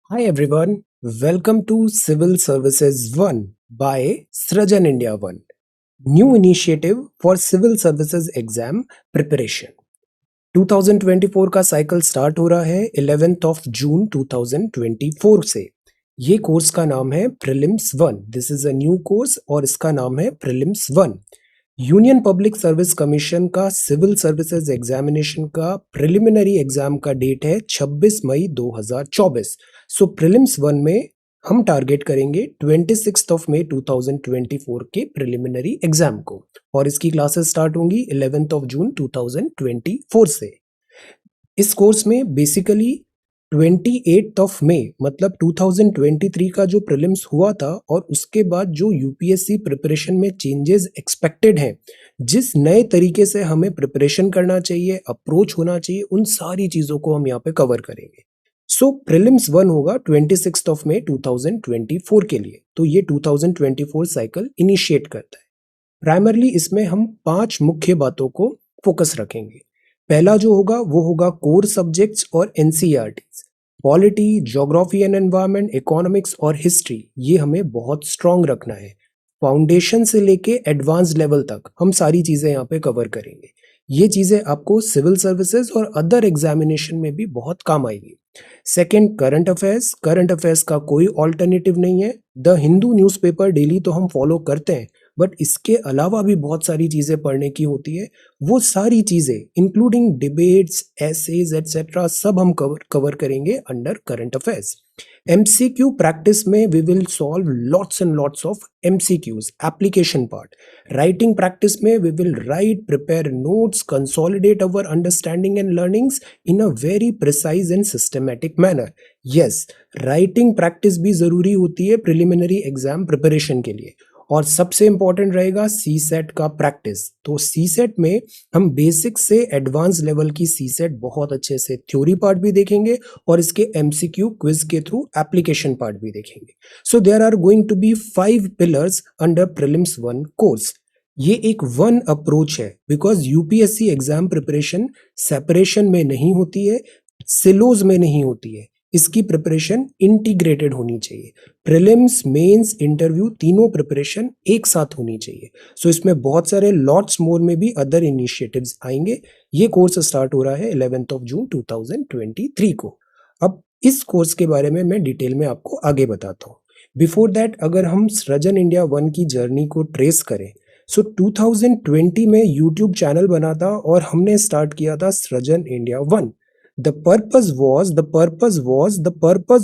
Hi everyone, welcome to Civil Services 1 by Srajan India 1, new initiative for Civil Services Exam Preparation. 2024 का cycle start हो रहा है 11th of June 2024 से। ये course का नाम है prelims 1। This is a new course और इसका नाम है prelims 1। Union public service commission का सिविल सर्विसेज एग्जामिनेशन का प्रिलिमिनरी एग्जाम का डेट है 26 मई 2024। सो प्रीलिम्स 1 में हम टारगेट करेंगे 26 ऑफ मई 2024 के प्रिलिमिनरी एग्जाम को और इसकी क्लासेस स्टार्ट होंगी 11th ऑफ जून 2024 से। इस कोर्स में बेसिकली 28 ऑफ मई मतलब 2023 का जो प्रीलिम्स हुआ था और उसके बाद जो यूपीएससी प्रिपरेशन में चेंजेस एक्सपेक्टेड हैं, जिस नए तरीके से हमें प्रिपरेशन करना चाहिए, अप्रोच होना चाहिए, उन सारी चीज़ों को हम यहाँ पे कवर करेंगे। सो प्रीलिम्स 1 होगा 26 ऑफ मई 2024 के लिए। तो ये 2024 साइकिल इनिशिएट करता है। प्राइमरली इसमें हम 5 मुख्य बातों को फोकस रखेंगे। पहला जो होगा वो होगा कोर सब्जेक्ट्स और NCERTs. Polity, geography and environment, economics और हिस्ट्री, ये हमें बहुत स्ट्रांग रखना है। फाउंडेशन से लेके एडवांस लेवल तक हम सारी चीज़ें यहाँ पे कवर करेंगे। ये चीज़ें आपको सिविल सर्विसेज और अदर एग्जामिनेशन में भी बहुत काम आएगी। Second, current affairs. Current affairs का कोई ऑल्टरनेटिव नहीं है। द हिंदू न्यूज़पेपर डेली तो हम फॉलो करते हैं, बट इसके अलावा भी बहुत सारी चीज़ें पढ़ने की होती है। वो सारी चीज़ें इंक्लूडिंग डिबेट्स, एसेज एटसेट्रा सब हम कवर करेंगे under current affairs. MCQ practice में we will solve lots and lots of MCQs, application part. Writing practice में we will write, prepare notes, consolidate our understanding and learnings in a very precise and systematic manner. Yes, writing practice भी ज़रूरी होती है preliminary exam preparation के लिए। और सबसे important रहेगा सी सेट का प्रैक्टिस। तो सी सेट में हम बेसिक से एडवांस लेवल की सी सेट बहुत अच्छे से थ्योरी पार्ट भी देखेंगे और इसके एमसीक्यू क्विज के थ्रू एप्लीकेशन पार्ट भी देखेंगे। So there are going to be 5 pillars under prelims 1 course. ये एक वन अप्रोच है because UPSC exam preparation separation में नहीं होती है, सिलोज में नहीं होती है। इसकी प्रिपरेशन इंटीग्रेटेड होनी चाहिए। प्रीलिम्स, मेंस, इंटरव्यू तीनों प्रिपरेशन एक साथ होनी चाहिए। सो इसमें बहुत सारे लॉट्स मोर में भी अदर इनिशिएटिव्स आएंगे। ये कोर्स स्टार्ट हो रहा है 11th ऑफ जून 2023 को। अब इस कोर्स के बारे में मैं डिटेल में आपको आगे बताता हूँ। बिफोर दैट अगर हम सृजन इंडिया 1 की जर्नी को ट्रेस करें, सो 2020 में यूट्यूब चैनल बना था और हमने स्टार्ट किया था सृजन India 1। The purpose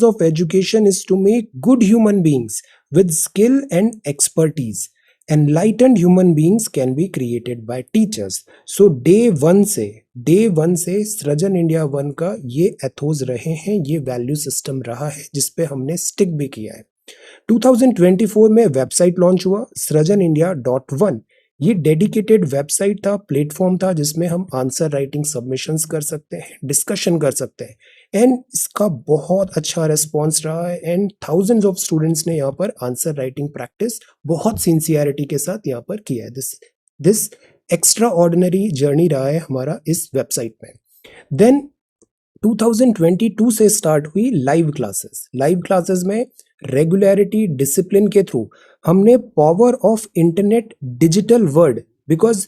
of education is to make good human beings with skill and expertise. Enlightened human beings can be created by teachers. So day one से सृजन इंडिया 1 का ये एथोस रहे हैं, ये वैल्यू सिस्टम रहा है जिसपे हमने स्टिक भी किया है। 2024 में वेबसाइट लॉन्च हुआ srajanindia.1। ये डेडिकेटेड वेबसाइट था, प्लेटफॉर्म था जिसमें हम आंसर राइटिंग सबमिशंस कर सकते हैं, डिस्कशन कर सकते हैं एंड इसका बहुत अच्छा रिस्पॉन्स रहा है एंड थाउजेंड्स ऑफ स्टूडेंट्स ने यहाँ पर आंसर राइटिंग प्रैक्टिस बहुत सिंसियरिटी के साथ यहाँ पर किया है। दिस एक्स्ट्रा ऑर्डिनरी जर्नी रहा है हमारा इस वेबसाइट में। देन 2022 से स्टार्ट हुई लाइव क्लासेस। लाइव क्लासेस में रेगुलरिटी, डिसिप्लिन के थ्रू हमने power of internet, digital world, because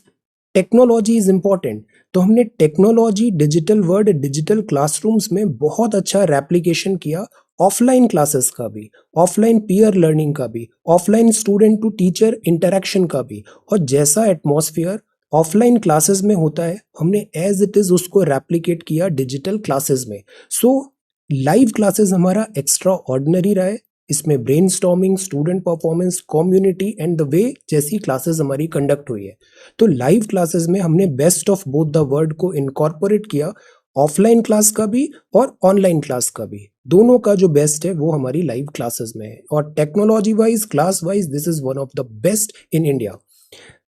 technology is important, तो हमने technology, digital world, digital classrooms में बहुत अच्छा रेप्लिकेशन किया। ऑफलाइन क्लासेस का भी, ऑफलाइन पीयर लर्निंग का भी, offline student to teacher interaction का भी, और जैसा एटमॉस्फेयर ऑफलाइन क्लासेस में होता है हमने एज इट इज उसको रेप्लिकेट किया डिजिटल क्लासेस में। सो लाइव क्लासेस हमारा एक्स्ट्रा ऑर्डिनरी रहा है। इसमें brainstorming, student performance, community and the way जैसी क्लासेस हमारी कंडक्ट हुई है। तो लाइव क्लासेस में हमने best of both the world को इनकॉर्पोरेट किया, ऑफलाइन क्लास का भी और ऑनलाइन क्लास का भी। दोनों का जो बेस्ट है वो हमारी लाइव क्लासेस में है और technology wise, class wise this is one of the best in India.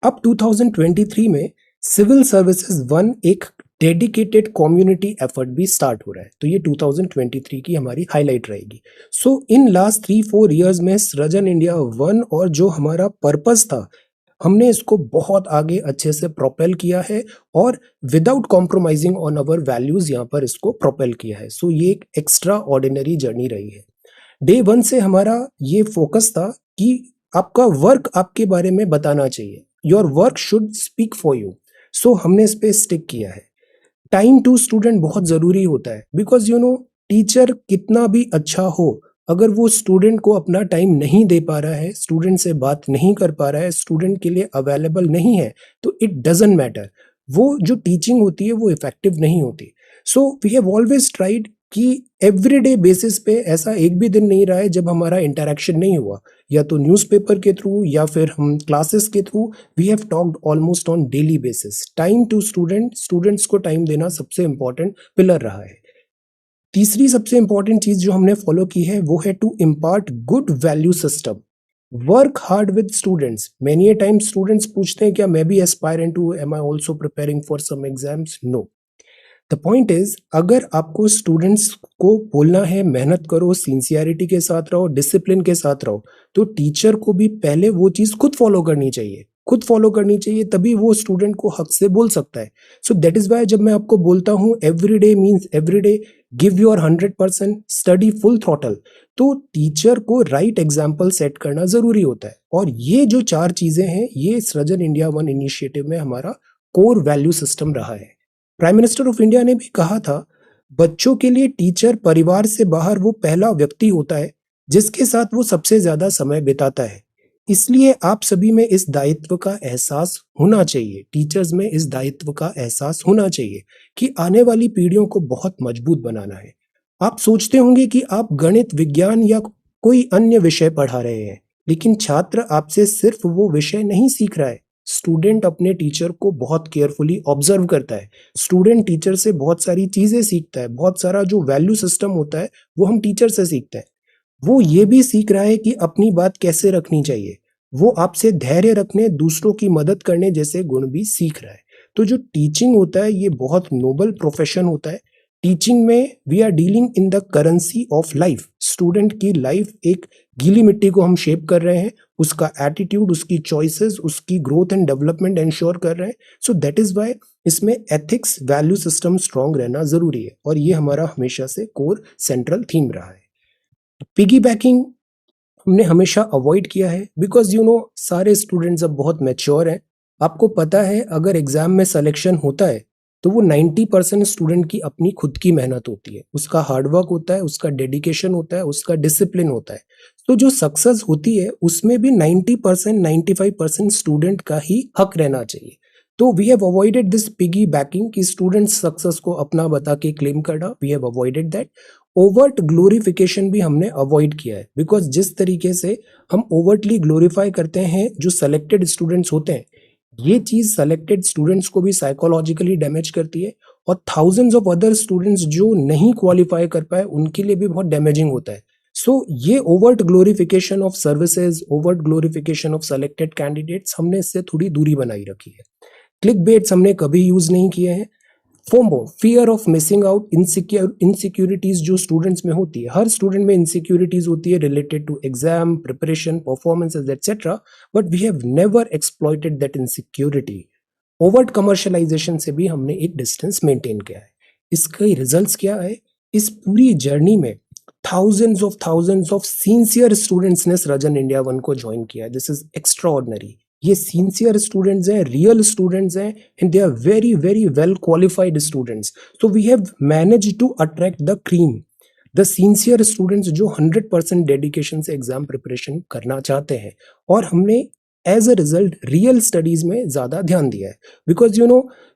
अब 2023 में सिविल सर्विसेज 1 एक डेडिकेटेड कम्युनिटी एफर्ट भी स्टार्ट हो रहा है, तो ये 2023 की हमारी हाईलाइट रहेगी। सो इन लास्ट 3-4 इयर्स में सृजन इंडिया 1 और जो हमारा पर्पस था हमने इसको बहुत आगे अच्छे से प्रोपेल किया है और without compromising on our values यहाँ पर इसको प्रोपेल किया है। सो ये एक एक्स्ट्रा ऑर्डिनरी जर्नी रही है। डे वन से हमारा ये फोकस था कि आपका वर्क आपके बारे में बताना चाहिए, your work should speak for you. So हमने इस पे स्टिक किया है। टाइम टू स्टूडेंट बहुत ज़रूरी होता है, बिकॉज टीचर कितना भी अच्छा हो, अगर वो स्टूडेंट को अपना टाइम नहीं दे पा रहा है, स्टूडेंट से बात नहीं कर पा रहा है, स्टूडेंट के लिए अवेलेबल नहीं है, तो इट डजेंट मैटर, वो जो टीचिंग होती है वो इफेक्टिव नहीं होती। So we have always tried कि एवरीडे बेसिस पे ऐसा एक भी दिन नहीं रहा है जब हमारा इंटरेक्शन नहीं हुआ, या तो न्यूज़पेपर के थ्रू या फिर हम क्लासेस के through. We have talked almost on daily basis. Time to students को टाइम देना सबसे इंपॉर्टेंट पिलर रहा है। तीसरी सबसे इंपॉर्टेंट चीज जो हमने फॉलो की है वो है to impart good value system. Work hard with students. Many a time students पूछते हैं क्या मैं भी aspirant to, am I also preparing for some exams? No. The point is, अगर आपको स्टूडेंट्स को बोलना है मेहनत करो, सिंसियरिटी के साथ रहो, डिसिप्लिन के साथ रहो, तो टीचर को भी पहले वो चीज खुद फॉलो करनी चाहिए। खुद फॉलो करनी चाहिए, तभी वो स्टूडेंट को हक से बोल सकता है। सो दैट इज वाई जब मैं आपको बोलता हूँ every day means every day, give your 100%, study full throttle, तो टीचर को राइट एग्जाम्पल सेट करना जरूरी होता है। और ये जो 4 चीजें हैं, ये सृजन इंडिया वन इनिशिएटिव में हमारा कोर वैल्यू सिस्टम रहा है। प्राइम मिनिस्टर ऑफ इंडिया ने भी कहा था, बच्चों के लिए टीचर परिवार से बाहर वो पहला व्यक्ति होता है जिसके साथ वो सबसे ज्यादा समय बिताता है। इसलिए आप सभी में इस दायित्व का एहसास होना चाहिए, टीचर्स में इस दायित्व का एहसास होना चाहिए कि आने वाली पीढ़ियों को बहुत मजबूत बनाना है। आप सोचते होंगे कि आप गणित, विज्ञान या कोई अन्य विषय पढ़ा रहे हैं, लेकिन छात्र आपसे सिर्फ वो विषय नहीं सीख रहा है। स्टूडेंट अपने टीचर को बहुत केयरफुली ऑब्जर्व करता है। स्टूडेंट टीचर से बहुत सारी चीजें सीखता है। बहुत सारा जो वैल्यू सिस्टम होता है वो हम टीचर से सीखते हैं। वो ये भी सीख रहा है कि अपनी बात कैसे रखनी चाहिए। वो आपसे धैर्य रखने, दूसरों की मदद करने जैसे गुण भी सीख रहा है। तो जो टीचिंग होता है ये बहुत नोबल प्रोफेशन होता है। टीचिंग में we are dealing in the currency of life. Student की लाइफ एक गीली मिट्टी को हम शेप कर रहे हैं, उसका एटीट्यूड, उसकी चॉइसेस, उसकी ग्रोथ एंड डेवलपमेंट इंश्योर कर रहे हैं। सो दैट इज वाई इसमें एथिक्स, वैल्यू सिस्टम स्ट्रांग रहना जरूरी है, और ये हमारा हमेशा से कोर सेंट्रल थीम रहा है। पिगी बैकिंग हमने हमेशा अवॉइड किया है, बिकॉज सारे स्टूडेंट्स अब बहुत मैच्योर हैं। आपको पता है अगर एग्जाम में सिलेक्शन होता है तो वो 90% स्टूडेंट की अपनी खुद की मेहनत होती है, उसका हार्डवर्क होता है, उसका डेडिकेशन होता है, उसका डिसिप्लिन होता है। तो जो सक्सेस होती है उसमें भी 90%, 95% स्टूडेंट का ही हक रहना चाहिए। तो we have avoided this piggy backing कि स्टूडेंट सक्सेस को अपना बता के क्लेम करना। We have avoided that. Overt glorification भी हमने अवॉइड किया है, बिकॉज जिस तरीके से हम ओवर्टली ग्लोरीफाई करते हैं जो सेलेक्टेड स्टूडेंट्स होते हैं, ये चीज सेलेक्टेड स्टूडेंट्स को भी साइकोलॉजिकली डैमेज करती है, और थाउजेंड्स ऑफ अदर स्टूडेंट्स जो नहीं क्वालिफाई कर पाए उनके लिए भी बहुत डैमेजिंग होता है। सो ये overt glorification of services, overt glorification of selected candidates, हमने इससे थोड़ी दूरी बनाई रखी है। क्लिक बेट्स हमने कभी यूज नहीं किए हैं। FOMO, fear of missing out, insecurities जो स्टूडेंट्स में होती है, हर स्टूडेंट में इनसिक्योरिटीज होती है related to exam preparation, performances etcetera, but we have never exploited that insecurity. Overt commercialisation से भी हमने एक डिस्टेंस मेंटेन किया है। इसका रिजल्ट्स क्या है? इस पूरी जर्नी में थाउजेंड्स ऑफ सिंसियर स्टूडेंट्स ने सृजन इंडिया वन को ज्वाइन किया है। This is extraordinary. ये सिंसियर स्टूडेंट्स हैं, रियल स्टूडेंट्स हैं, and they are very very well qualified students. So we have manage to attract the cream, the sincere students जो 100% dedication से एग्जाम प्रिपरेशन करना चाहते हैं। और हमने as a result real studies में ज्यादा ध्यान दिया है, बिकॉज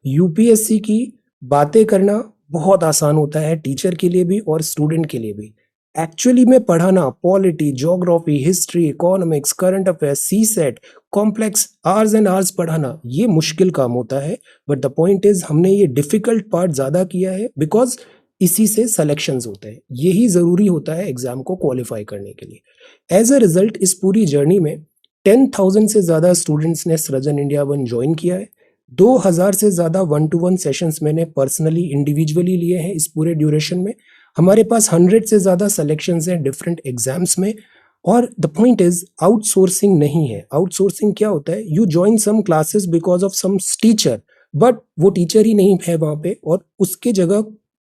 यूपीएससी की बातें करना बहुत आसान होता है टीचर के लिए भी और स्टूडेंट के लिए भी। एक्चुअली में पढ़ाना, polity, geography, history, economics, current affairs, CSAT, complex hours and hours पढ़ाना, ये मुश्किल काम होता है। बट द पॉइंट इज हमने ये डिफिकल्ट पार्ट ज्यादा किया है, बिकॉज इसी से सिलेक्शंस होते हैं। यही जरूरी होता है एग्जाम को क्वालिफाई करने के लिए। एज अ रिजल्ट इस पूरी जर्नी में 10,000 से ज्यादा स्टूडेंट्स ने सृजन इंडिया वन ज्वाइन किया है। 2,000 से ज्यादा 1-to-1 सेशंस मैंने पर्सनली, इंडिविजुअली लिए हैं इस पूरे ड्यूरेशन में। हमारे पास 100 से ज्यादा सिलेक्शंस हैं डिफरेंट एग्जाम्स में। और द पॉइंट इज आउटसोर्सिंग नहीं है। आउटसोर्सिंग क्या होता है? You join some classes because of some teacher, but वो टीचर ही नहीं है वहां पे, और उसके जगह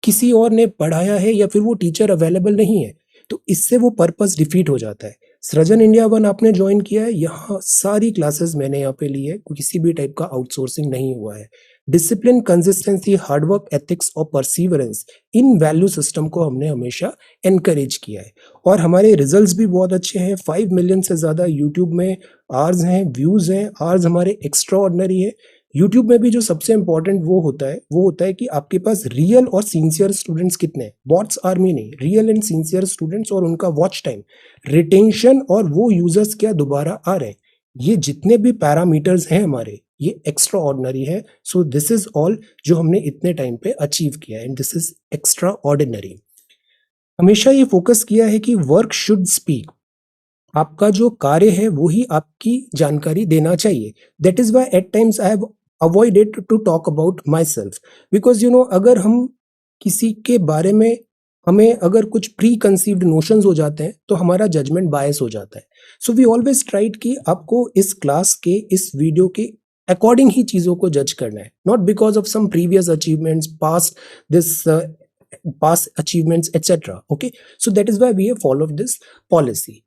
किसी और ने पढ़ाया है या फिर वो टीचर अवेलेबल नहीं है। तो इससे वो पर्पस डिफीट हो जाता है। सृजन इंडिया वन आपने ज्वाइन किया है, यहाँ सारी क्लासेस मैंने यहाँ पे ली है, किसी भी टाइप का आउटसोर्सिंग नहीं हुआ है। डिसिप्लिन, कंसिस्टेंसी, हार्डवर्क, एथिक्स और परसीवरेंस, इन वैल्यू सिस्टम को हमने हमेशा एनकरेज किया है और हमारे रिजल्ट्स भी बहुत अच्छे हैं। 5 मिलियन से ज़्यादा यूट्यूब में आवर्स हैं, व्यूज़ हैं, आवर्स हमारे एक्स्ट्रा ऑर्डिनरी है। यूट्यूब में भी जो सबसे इंपॉर्टेंट वो होता है कि आपके पास रियल और सिंसियर स्टूडेंट्स कितने हैं, बॉट्स आर्मी नहीं, रियल एंड सिंसियर स्टूडेंट्स और उनका वॉच टाइम, रिटेंशन और वो यूजर्स क्या दोबारा आ रहे हैं, ये जितने भी पैरामीटर्स हैं हमारे, ये एक्स्ट्रा ऑर्डिनरी है। सो दिस इज ऑल जो हमने इतने टाइम पे अचीव किया है and this is extra ordinary. हमेशा ये फोकस किया है कि वर्क शुड स्पीक, आपका जो कार्य है वो ही आपकी जानकारी देना चाहिए। That is why at times I have avoided to talk about myself, because अगर हम किसी के बारे में हमें अगर कुछ प्री कंसीव्ड नोशंस हो जाते हैं तो हमारा जजमेंट बायस हो जाता है। सो वी ऑलवेज ट्राइड कि आपको इस क्लास के, इस वीडियो के अकॉर्डिंग ही चीजों को जज करना है, not because of some previous achievements, past achievements, etc. Okay, so that is why we have followed this policy.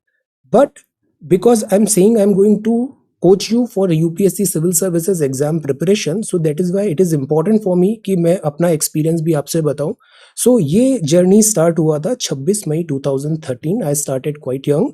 But because I'm saying I'm going to coach you for UPSC civil services exam preparation, so that is why it is important for me कि मैं अपना experience भी आपसे बताऊं। So ये journey start हुआ था 26 मई 2013। I started quite young,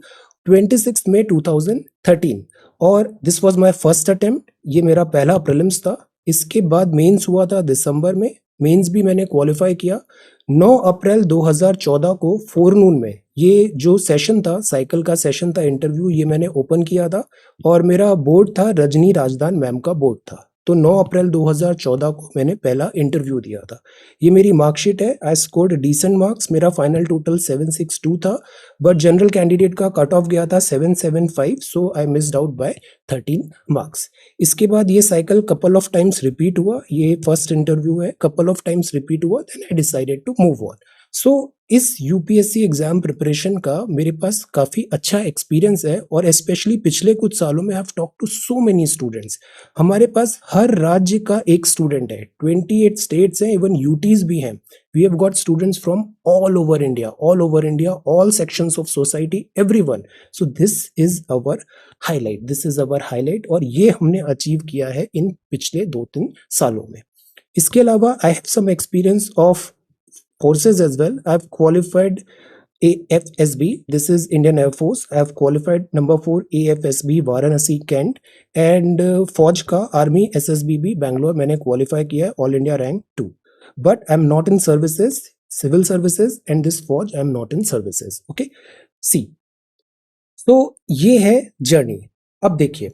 26 मई 2013 और this was my first attempt. ये मेरा पहला प्रीलिम्स था। इसके बाद मेंस हुआ था दिसंबर में, मेंस भी मैंने क्वालिफाई किया। 9 अप्रैल 2014 को फोरनून में ये जो सेशन था, साइकिल का सेशन था, इंटरव्यू, ये मैंने ओपन किया था और मेरा बोर्ड था रजनी राजदान मैम का बोर्ड था। तो 9 अप्रैल 2014 को मैंने पहला इंटरव्यू दिया था। ये मेरी मार्कशीट है। आई स्कोर्ड डिसेंट मार्क्स, मेरा फाइनल टोटल 762 था, बट जनरल कैंडिडेट का कट ऑफ गया था 775, so I missed out by 13 marks. इसके बाद ये cycle couple of times repeat हुआ, ये फर्स्ट इंटरव्यू है, कपल ऑफ टाइम्स रिपीट हुआ, then I decided to move on. So इस यूपीएससी एग्जाम प्रिपरेशन का मेरे पास काफ़ी अच्छा एक्सपीरियंस है और स्पेशली पिछले कुछ सालों में I have talk to so many students. हमारे पास हर राज्य का एक स्टूडेंट है, 28 स्टेट्स हैं, इवन यूटीज भी हैं। We have got students from all over India, all sections of society, everyone. So this is our highlight और ये हमने अचीव किया है इन पिछले 2-3 सालों में। इसके अलावा I have some experience of forces as well. I've qualified AFSB, this is Indian Air Force. I've qualified number 4 AFSB Varanasi Kent and फौज का आर्मी SSBB बैंगलोर मैंने क्वालिफाई किया है, all India rank 2। But I am not in services, civil services and this फौज I am not in services. Okay, see, तो ये है journey. अब देखिए,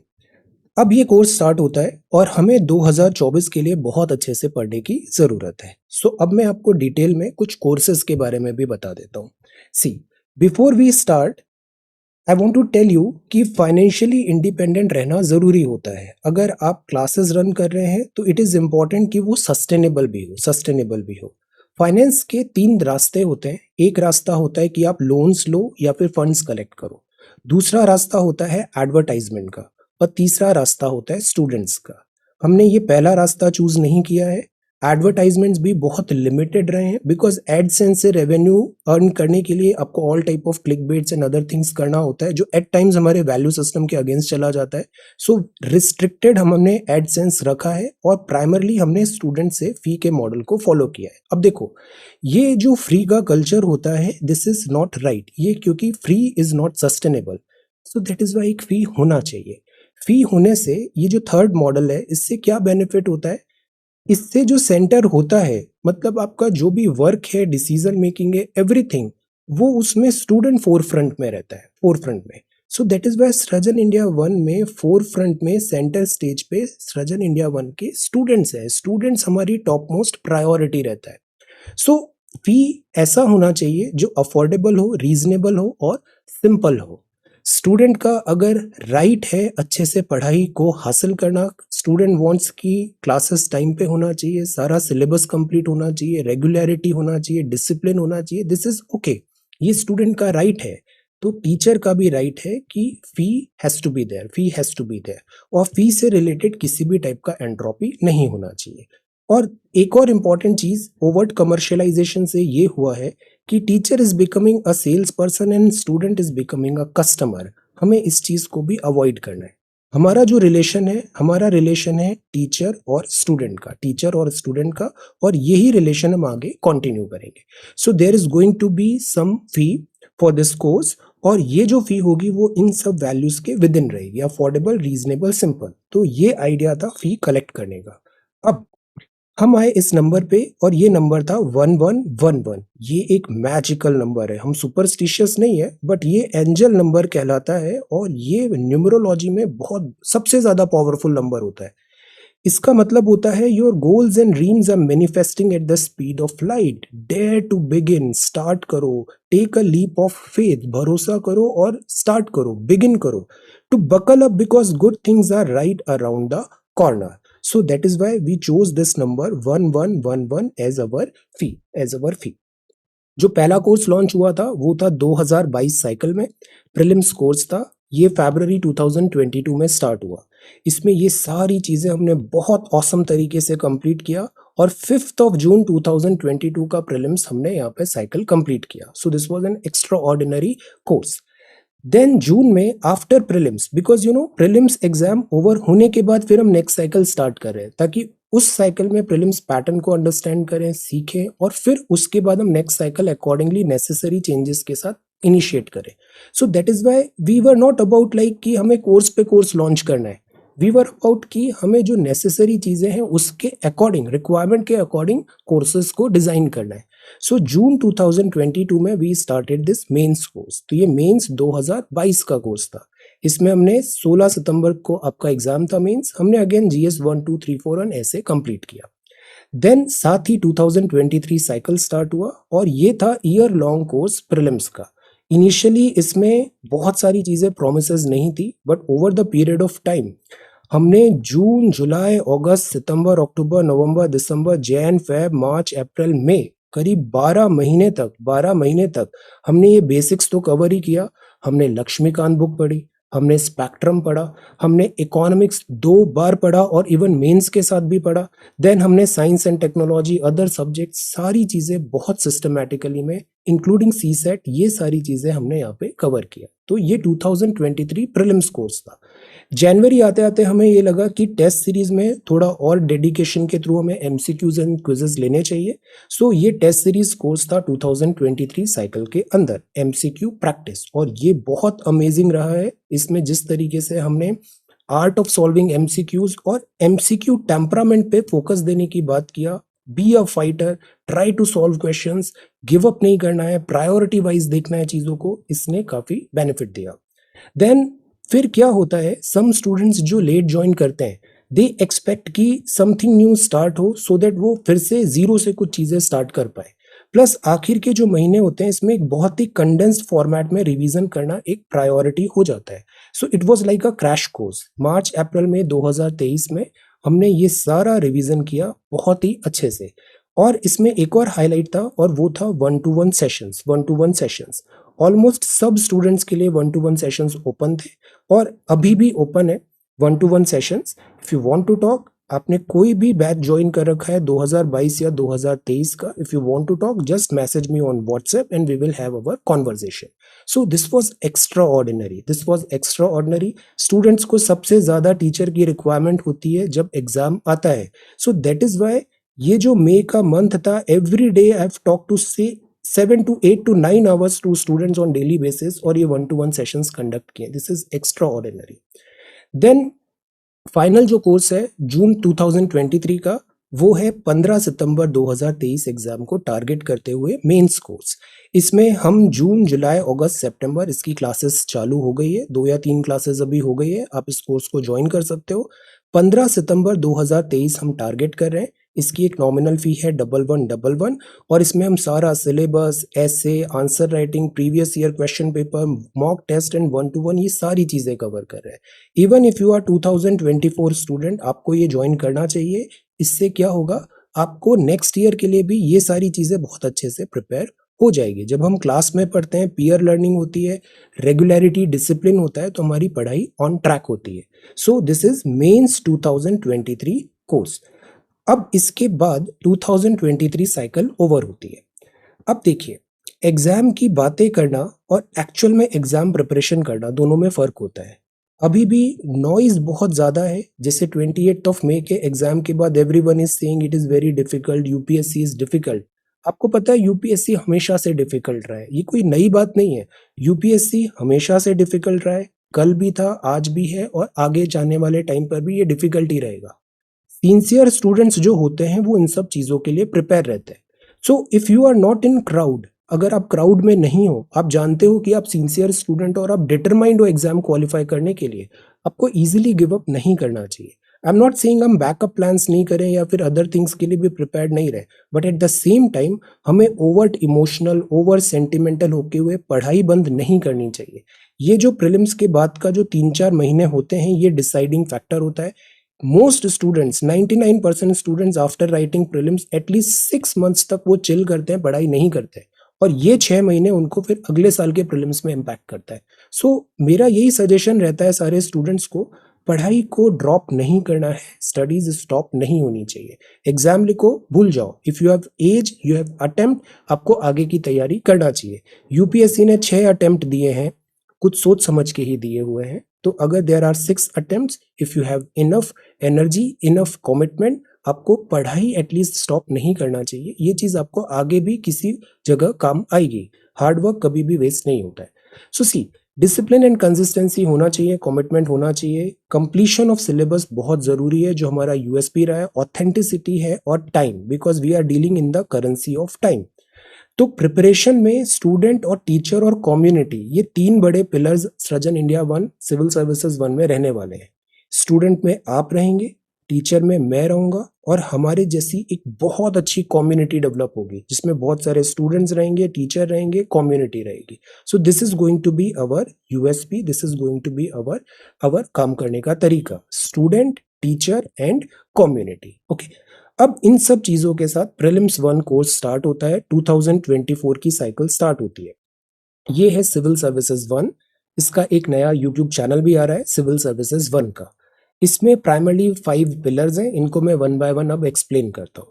अब ये कोर्स स्टार्ट होता है और हमें 2024 के लिए बहुत अच्छे से पढ़ने की ज़रूरत है। सो अब मैं आपको डिटेल में कुछ कोर्सेज के बारे में भी बता देता हूँ। See, before we start I want to tell you कि फाइनेंशियली इंडिपेंडेंट रहना ज़रूरी होता है। अगर आप क्लासेस रन कर रहे हैं तो इट इज़ इम्पॉर्टेंट कि वो सस्टेनेबल भी हो। फाइनेंस के 3 रास्ते होते हैं। एक रास्ता होता है कि आप लोन्स लो या फिर फंड्स कलेक्ट करो, दूसरा रास्ता होता है एडवर्टाइजमेंट का और तीसरा रास्ता होता है स्टूडेंट्स का। हमने ये पहला रास्ता चूज नहीं किया है। एडवर्टाइजमेंट्स भी बहुत लिमिटेड रहे हैं बिकॉज एडसेंस से रेवेन्यू अर्न करने के लिए आपको all type of click baits and other things करना होता है जो एट टाइम्स हमारे वैल्यू सिस्टम के अगेंस्ट चला जाता है। सो रिस्ट्रिक्टेड हमने एडसेंस रखा है और प्राइमरली हमने स्टूडेंट से फी के मॉडल को फॉलो किया है। अब देखो, ये जो फ्री का कल्चर होता है, दिस इज नॉट राइट। ये क्योंकि free is not sustainable, so that is why एक फी होना चाहिए। फी होने से ये जो थर्ड मॉडल है, इससे क्या बेनिफिट होता है, इससे जो सेंटर होता है, मतलब आपका जो भी वर्क है, डिसीजन मेकिंग है, एवरीथिंग, वो उसमें स्टूडेंट फोरफ्रंट में रहता है, फोरफ्रंट में। सो दैट इज वाई सृजन इंडिया 1 में फोरफ्रंट में, सेंटर स्टेज पे सृजन इंडिया 1 के स्टूडेंट्स है। स्टूडेंट्स हमारी टॉप मोस्ट प्रायोरिटी रहता है। सो फी ऐसा होना चाहिए जो अफोर्डेबल हो, रीजनेबल हो और सिंपल हो। स्टूडेंट का अगर राइट है अच्छे से पढ़ाई को हासिल करना, स्टूडेंट वांट्स की क्लासेस टाइम पे होना चाहिए, सारा सिलेबस कंप्लीट होना चाहिए, रेगुलरिटी होना चाहिए, डिसिप्लिन होना चाहिए, दिस इज ओके, ये स्टूडेंट का राइट है। तो टीचर का भी राइट है कि फी हैज टू बी देयर और फी से रिलेटेड किसी भी टाइप का एंट्रोपी नहीं होना चाहिए। और एक और इम्पॉर्टेंट चीज ओवर्ट कमर्शियलाइजेशन से ये हुआ है कि teacher is becoming a sales person and student is becoming a customer. हमें इस चीज को भी अवॉइड करना है। हमारा रिलेशन है टीचर और स्टूडेंट का, और यही रिलेशन हम आगे कंटिन्यू करेंगे। So there is going to be some fee for this course, और ये जो फी होगी वो इन सब वैल्यूज के विद इन रहेगी, अफोर्डेबल, रीजनेबल, सिंपल। तो ये आइडिया था फी कलेक्ट करने का। अब हम आए इस नंबर पे, और ये नंबर था 1111। ये एक मैजिकल नंबर है, हम सुपरस्टिशियस नहीं है, बट ये एंजल नंबर कहलाता है, और ये न्यूमरोलॉजी में बहुत सबसे ज्यादा पावरफुल नंबर होता है। इसका मतलब होता है your goals and dreams are manifesting at the speed of light. Dare to begin, start करो। Take a leap of faith, भरोसा करो और स्टार्ट करो, बिगिन करो। To buckle up because good things are right around the corner. So that is why we chose this number 1111 as our fee. जो पहला course launch हुआ था वो था 2022 साइकिल में, प्रीलिम्स कोर्स था। ये फरवरी 2022 में स्टार्ट हुआ। इसमें ये सारी चीजें हमने बहुत औसम तरीके से कंप्लीट किया, और 5th ऑफ जून 2022 का प्रीलिम्स हमने यहाँ पे साइकिल कंप्लीट किया। So this was an extraordinary course. Then June में after prelims, because prelims exam over होने के बाद फिर हम नेक्स्ट साइकिल स्टार्ट कर रहे हैं, ताकि उस साइकिल में प्रीलिम्स पैटर्न को अंडरस्टैंड करें, सीखें, और फिर उसके बाद हम next cycle accordingly necessary changes के साथ इनिशिएट करें। So that is why we were not about like कि हमें कोर्स पे कोर्स लॉन्च करना है। वी वर अबाउट कि हमें जो नेसेसरी चीजें हैं उसके अकॉर्डिंग, रिक्वायरमेंट के अकॉर्डिंग कोर्सेज को डिजाइन करना है। सो जून 2022 में we started this mains course. तो ये मेंस 2022 का कोर्स था। इसमें हमने 16 सितंबर को आपका एग्जाम था मेंस, हमने अगेन जीएस 1 2 3 4 और ऐसे कंप्लीट किया। देन साथ ही 2023 साइकिल स्टार्ट हुआ, और ये था ईयर लॉन्ग कोर्स प्रीलिम्स का। इनिशियली इसमें बहुत सारी चीजें प्रोमिसेस नहीं थी, but over the period of time हमने जून, जुलाई, अगस्त, सितंबर, अक्टूबर, नवंबर, दिसंबर, जैन, फेब, मार्च, अप्रैल, मई, करीब 12 महीने तक हमने ये बेसिक्स तो कवर ही किया। हमने लक्ष्मीकांत बुक पढ़ी, हमने स्पेक्ट्रम पढ़ा, हमने इकोनॉमिक्स 2 बार पढ़ा, और इवन मेंस के साथ भी पढ़ा। देन हमने science and technology, other subject, सारी चीजें बहुत सिस्टमैटिकली में, इंक्लूडिंग सी सेट, ये सारी चीजें हमने यहाँ पे कवर किया। तो ये 2023 प्रीलिम्स कोर्स था। जनवरी आते आते हमें ये लगा कि टेस्ट सीरीज में थोड़ा और डेडिकेशन के थ्रू हमें एमसीक्यूज एंड क्विजेस लेने चाहिए। सो ये टेस्ट सीरीज कोर्स था 2023 साइकिल के अंदर, एमसीक्यू प्रैक्टिस, और ये बहुत अमेजिंग रहा है। इसमें जिस तरीके से हमने आर्ट ऑफ सॉल्विंग एमसीक्यूज और एमसीक्यू टेम्परामेंट पे फोकस देने की बात किया, be a fighter, try to solve questions, give up नहीं करना है, प्रायोरिटी वाइज देखना है चीजों को, इसने काफी बेनिफिट दिया। देन फिर क्या होता है, सम स्टूडेंट्स जो लेट ज्वाइन करते हैं, दे एक्सपेक्ट कि समथिंग न्यू स्टार्ट हो, सो दैट वो फिर से जीरो से कुछ चीजें स्टार्ट कर पाए। प्लस आखिर के जो महीने होते हैं इसमें एक बहुत ही कंडेंस्ड फॉर्मेट में रिवीजन करना एक प्रायोरिटी हो जाता है। So it was like a crash course. March April में 2023 में हमने ये सारा रिवीजन किया बहुत ही अच्छे से। और इसमें एक और हाईलाइट था, और वो था 1-to-1 सेशंस। ऑलमोस्ट सब स्टूडेंट्स के लिए 1-to-1 सेशंस ओपन थे, और अभी भी ओपन है 1-to-1 sessions. If you want to talk, आपने कोई भी बैच ज्वाइन कर रखा है 2022 या 2023 का, if you want to talk just message me on WhatsApp and we will have our conversation. So this was extraordinary. Students को सबसे ज्यादा टीचर की रिक्वायरमेंट होती है जब एग्जाम आता है। सो दैट इज वाई ये जो मई का मंथ था, every day I have talk to से 7 to 8 to 9 hours to students on daily basis, और ये 1-to-1 सेशंस कंडक्ट किए। This is extraordinary. Then final जो कोर्स है जून 2023 का, वो है 15 सितंबर 2023 एग्जाम को टारगेट करते हुए मेंस कोर्स। इसमें हम जून, जुलाई, अगस्त, सितंबर इसकी क्लासेस चालू हो गई है, 2 या 3 क्लासेस अभी हो गई है, आप इस कोर्स को ज्वाइन कर सकते हो। 15 सितंबर 2023 हम टारगेट कर रहे हैं। इसकी एक नॉमिनल फी है 1111, और इसमें हम सारा सिलेबस, ऐसे, answer writing, previous year question paper, mock test and 1-to-1 ये सारी चीजें कवर कर रहे हैं। Even if you are 2024 student, आपको ये ज्वाइन करना चाहिए। इससे क्या होगा, आपको नेक्स्ट ईयर के लिए भी ये सारी चीजें बहुत अच्छे से प्रिपेयर हो जाएगी। जब हम क्लास में पढ़ते हैं, पीयर लर्निंग होती है, रेगुलरिटी, डिसिप्लिन होता है, तो हमारी पढ़ाई ऑन ट्रैक होती है। So this is mains 2023 course. अब इसके बाद 2023 साइकिल ओवर होती है। अब देखिए, एग्जाम की बातें करना और एक्चुअल में एग्जाम प्रिपरेशन करना दोनों में फर्क होता है। अभी भी नॉइज बहुत ज्यादा है। जैसे 28 मई के एग्जाम के बाद everyone is saying it is very difficult, UPSC is difficult. आपको पता है यूपीएससी हमेशा से डिफिकल्ट रहा है, ये कोई नई बात नहीं है। यूपीएससी हमेशा से डिफिकल्ट रहा है, कल भी था, आज भी है और आगे जाने वाले टाइम पर भी ये डिफिकल्ट ही रहेगा। सिंसियर स्टूडेंट्स जो होते हैं वो इन सब चीज़ों के लिए प्रिपेयर रहते हैं। So if you are not in crowd, अगर आप क्राउड में नहीं हो, आप जानते हो कि आप सिंसियर स्टूडेंट और आप डिटरमाइंड हो एग्जाम क्वालिफाई करने के लिए, आपको इजीली गिव अप नहीं करना चाहिए। आई एम नॉट सेइंग हम बैकअप प्लान्स नहीं करें या फिर अदर थिंग्स के लिए भी प्रिपेयर्ड नहीं रहे, but at the same time हमें ओवर इमोशनल, ओवर सेंटिमेंटल होके हुए पढ़ाई बंद नहीं करनी चाहिए। ये जो प्रीलिम्स के बाद का जो 3-4 महीने होते हैं, ये डिसाइडिंग फैक्टर होता है। Most students, 99% students after writing prelims at least 6 months तक वो चिल करते हैं, पढ़ाई नहीं करते हैं, और ये 6 महीने उनको फिर अगले साल के प्रीलिम्स में इम्पैक्ट करता है। सो मेरा यही सजेशन रहता है सारे स्टूडेंट्स को, पढ़ाई को ड्रॉप नहीं करना है, स्टडीज स्टॉप नहीं होनी चाहिए। एग्जाम लिखो, भूल जाओ, if you have age, you have attempt, आपको आगे की तैयारी करना चाहिए। यूपीएससी ने 6 अटेम्प्ट दिए हैं, कुछ सोच समझ के ही दिए हुए हैं। तो अगर there are 6 attempts, if you have enough energy, enough commitment, आपको पढ़ाई एटलीस्ट स्टॉप नहीं करना चाहिए। ये चीज आपको आगे भी किसी जगह काम आएगी। हार्डवर्क कभी भी वेस्ट नहीं होता है। सो सी, डिसिप्लिन एंड कंसिस्टेंसी होना चाहिए, कमिटमेंट होना चाहिए, कंप्लीशन ऑफ सिलेबस बहुत जरूरी है, जो हमारा यूएसपी रहा है, ऑथेंटिसिटी है और time, because we are dealing in the currency of time. तो प्रिपरेशन में स्टूडेंट और टीचर और कम्युनिटी, ये 3 बड़े पिलर्स सृजन इंडिया 1 सिविल सर्विसेज 1 में रहने वाले हैं। स्टूडेंट में आप रहेंगे, टीचर में मैं रहूंगा, और हमारे जैसी एक बहुत अच्छी कम्युनिटी डेवलप होगी जिसमें बहुत सारे स्टूडेंट्स रहेंगे, टीचर रहेंगे, कम्युनिटी रहेगी। So this is going to be our USP, this is going to be our काम करने का तरीका, student, teacher and community. Okay, अब इन सब चीजों के साथ प्रीलिम्स 1 कोर्स स्टार्ट होता है, 2024 की साइकिल स्टार्ट होती है। ये है सिविल सर्विसेज 1। इसका एक नया यूट्यूब चैनल भी आ रहा है, सिविल सर्विसेज 1 का। इसमें प्राइमरली 5 पिलर्स हैं, इनको मैं 1 बाय 1 अब एक्सप्लेन करता हूँ।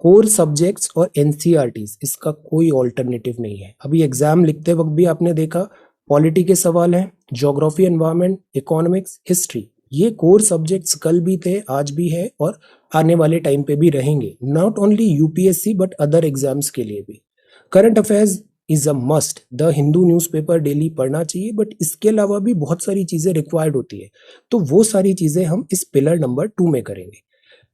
कोर सब्जेक्ट्स और एनसीईआरटीज, इसका कोई ऑल्टरनेटिव नहीं है। अभी एग्जाम लिखते वक्त भी आपने देखा, पॉलिटी के सवाल हैं, ज्योग्राफी, एनवायरमेंट, इकोनॉमिक्स, हिस्ट्री, ये कोर सब्जेक्ट्स कल भी थे, आज भी है और आने वाले टाइम पे भी रहेंगे, not only UPSC but other exams के लिए भी। Current affairs is a must, the Hindu newspaper daily पढ़ना चाहिए, बट इसके अलावा भी बहुत सारी चीजें रिक्वायर्ड होती है, तो वो सारी चीजें हम इस पिलर नंबर 2 में करेंगे।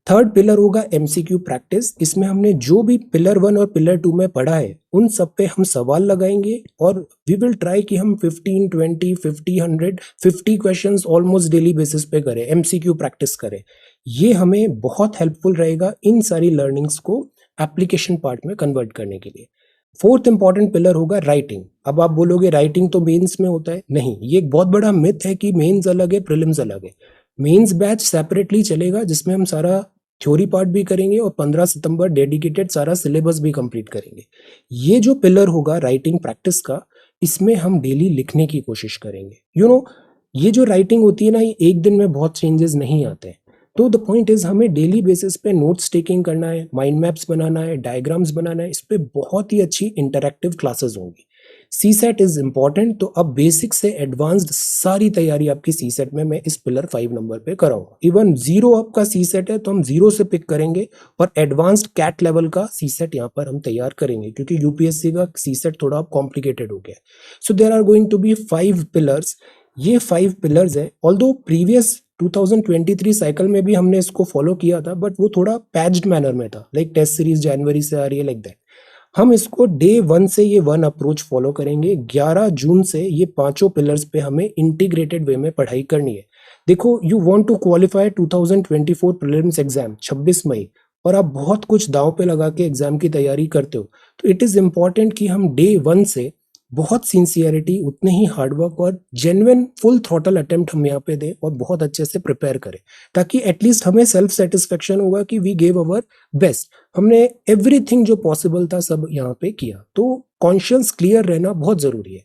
थर्ड पिलर होगा एमसीक्यू प्रैक्टिस। इसमें हमने जो भी पिलर 1 और पिलर 2 में पढ़ा है उन सब पे हम सवाल लगाएंगे और वी विल ट्राई कि हम 15, 20, 50, 100, 50 क्वेश्चंस ऑलमोस्ट डेली बेसिस पे करें, एमसीक्यू प्रैक्टिस करें। ये हमें बहुत हेल्पफुल रहेगा इन सारी लर्निंग्स को एप्लीकेशन पार्ट में कन्वर्ट करने के लिए। फोर्थ इंपॉर्टेंट पिलर होगा राइटिंग। अब आप बोलोगे राइटिंग तो मेंस में होता है, नहीं, ये एक बहुत बड़ा मिथ है कि मेंस अलग है, प्रीलिम्स अलग है। मेंस बैच सेपरेटली चलेगा जिसमें हम सारा थ्योरी पार्ट भी करेंगे और 15 सितंबर डेडिकेटेड सारा सिलेबस भी कंप्लीट करेंगे। ये जो पिलर होगा राइटिंग प्रैक्टिस का, इसमें हम डेली लिखने की कोशिश करेंगे। ये जो राइटिंग होती है ना, ये एक दिन में बहुत चेंजेस नहीं आते हैं। तो द पॉइंट इज हमें डेली बेसिस पे नोट्स टेकिंग करना है, माइंड मैप्स बनाना है, डायग्राम्स बनाना है, इस पे बहुत ही अच्छी इंटरैक्टिव क्लासेस होंगी। सीसेट इज इंपॉर्टेंट, तो अब बेसिक से एडवांस्ड सारी तैयारी आपकी सीसेट में मैं इस पिलर 5 नंबर पे कराऊंगा। इवन 0 आपका सीसेट है तो हम 0 से पिक करेंगे और एडवांस्ड कैट लेवल का सीसेट यहाँ पर हम तैयार करेंगे, क्योंकि यूपीएससी का सीसेट थोड़ा कॉम्प्लिकेटेड हो गया है। So there are going to be 5 pillars. ये 5 पिलर्स है, ऑल्दो प्रीवियस 2023 साइकिल में भी हमने इसको फॉलो किया था, बट वो थोड़ा पैच्ड मैनर में था, लाइक टेस्ट सीरीज जनवरी से आ रही है, लाइक दैट। हम इसको डे 1 से ये 1 अप्रोच फॉलो करेंगे। 11 जून से ये 5 पिलर्स पे हमें इंटीग्रेटेड वे में पढ़ाई करनी है। देखो, you want to qualify 2024 prelims exam 26 मई, और आप बहुत कुछ दांव पे लगा के एग्जाम की तैयारी करते हो, तो इट इज इम्पॉर्टेंट कि हम डे 1 से बहुत सिंसियरिटी, उतने ही हार्डवर्क और जेन्युइन फुल थ्रॉटल अटेम्प्ट हम यहाँ पे दें और बहुत अच्छे से प्रिपेयर करें, ताकि एटलीस्ट हमें सेल्फ सेटिस्फेक्शन होगा कि वी गेव अवर बेस्ट, हमने एवरीथिंग जो पॉसिबल था सब यहाँ पे किया। तो कॉन्शियस क्लियर रहना बहुत जरूरी है।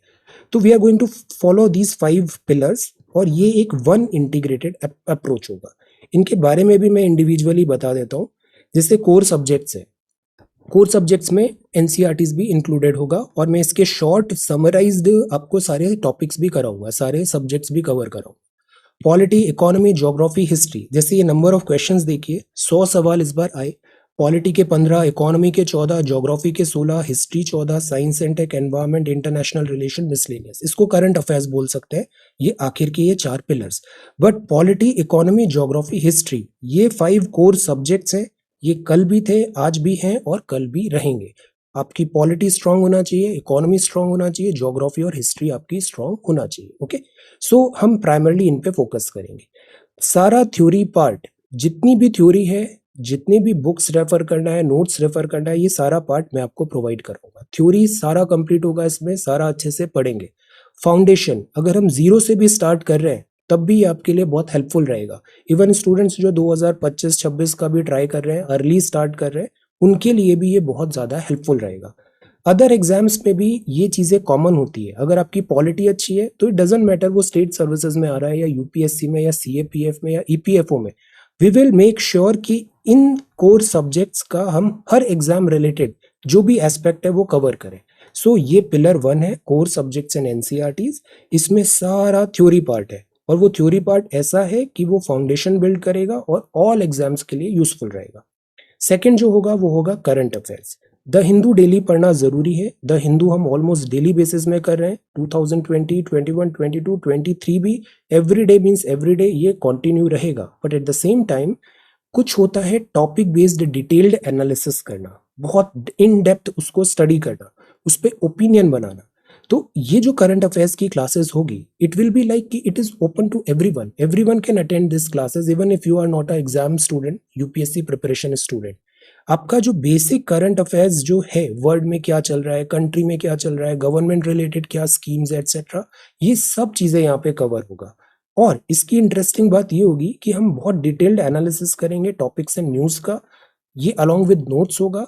तो we are going to follow these 5 pillars और ये एक 1 इंटीग्रेटेड अप्रोच होगा। इनके बारे में भी मैं इंडिविजुअली बता देता हूँ। जैसे कोर सब्जेक्ट्स है, कोर सब्जेक्ट्स में एनसीईआरटीज भी इंक्लूडेड होगा और मैं इसके शॉर्ट समराइज्ड आपको सारे टॉपिक्स भी कराऊंगा, सारे सब्जेक्ट्स भी कवर कराऊंगा। पॉलिटी, इकोनॉमी, ज्योग्राफी, हिस्ट्री, जैसे ये नंबर ऑफ क्वेश्चंस देखिए, 100 सवाल इस बार आए। पॉलिटी के 15, इकोनॉमी के 14, ज्योग्राफी के 16, history 14, science and tech, environment, international relation, miscellaneous, इसको करंट अफेयर्स बोल सकते हैं। ये आखिर के ये 4 pillars. But polity, economy, geography, history, ये 5 कोर सब्जेक्ट्स हैं। ये कल भी थे, आज भी हैं और कल भी रहेंगे। आपकी पॉलिटी स्ट्रांग होना चाहिए, इकोनॉमी स्ट्रांग होना चाहिए, ज्योग्राफी और हिस्ट्री आपकी स्ट्रांग होना चाहिए। ओके, सो हम प्राइमरली इन पे फोकस करेंगे। सारा थ्योरी पार्ट, जितनी भी थ्योरी है, जितनी भी बुक्स रेफर करना है, नोट्स रेफर करना है, ये सारा पार्ट मैं आपको प्रोवाइड करूंगा। थ्योरी सारा कंप्लीट होगा, इसमें सारा अच्छे से पढ़ेंगे। फाउंडेशन अगर हम जीरो से भी स्टार्ट कर रहे हैं तब भी आपके लिए बहुत हेल्पफुल रहेगा। इवन स्टूडेंट्स जो 2025-26 का भी ट्राई कर रहे हैं, अर्ली स्टार्ट कर रहे हैं, उनके लिए भी ये बहुत ज़्यादा हेल्पफुल रहेगा। अदर एग्जाम्स में भी ये चीज़ें कॉमन होती है। अगर आपकी पॉलिटी अच्छी है तो इट डजेंट मैटर वो स्टेट सर्विसेज में आ रहा है या यूपीएससी में या सीएपीएफ में या ईपीएफओ में, वी विल मेक श्योर कि इन कोर सब्जेक्ट्स का हम हर एग्जाम रिलेटेड जो भी एस्पेक्ट है वो कवर करें। सो ये पिलर 1 है, कोर सब्जेक्ट्स एंड एनसीईआरटीज। इसमें सारा थ्योरी पार्ट है और वो थ्योरी पार्ट ऐसा है कि वो फाउंडेशन बिल्ड करेगा और ऑल एग्जाम्स के लिए यूजफुल रहेगा। सेकंड जो होगा वो होगा current affairs. The Hindu daily पढ़ना जरूरी है। द हिंदू हम ऑलमोस्ट डेली बेसिस में कर रहे हैं। 2020, 21, 22, 23 भी एवरीडे मींस एवरीडे ये कंटिन्यू रहेगा। But at the same time कुछ होता है टॉपिक बेस्ड डिटेल्ड एनालिसिस करना, बहुत इन डेप्थ उसको स्टडी करना, उस पर ओपिनियन बनाना। तो ये जो करंट अफेयर्स की क्लासेस होगी, इट विल बी लाइक कि it is open to everyone, everyone can attend this classes even if you are not a exam student, UPSC preparation student. आपका जो बेसिक करंट अफेयर्स जो है, world में क्या चल रहा है, कंट्री में क्या चल रहा है, गवर्नमेंट रिलेटेड क्या स्कीम्स है एटसेट्रा, ये सब चीजें यहाँ पे कवर होगा। और इसकी इंटरेस्टिंग बात ये होगी कि हम बहुत डिटेल्ड एनालिसिस करेंगे टॉपिक्स एंड न्यूज का, ये अलॉन्ग विद नोट्स होगा।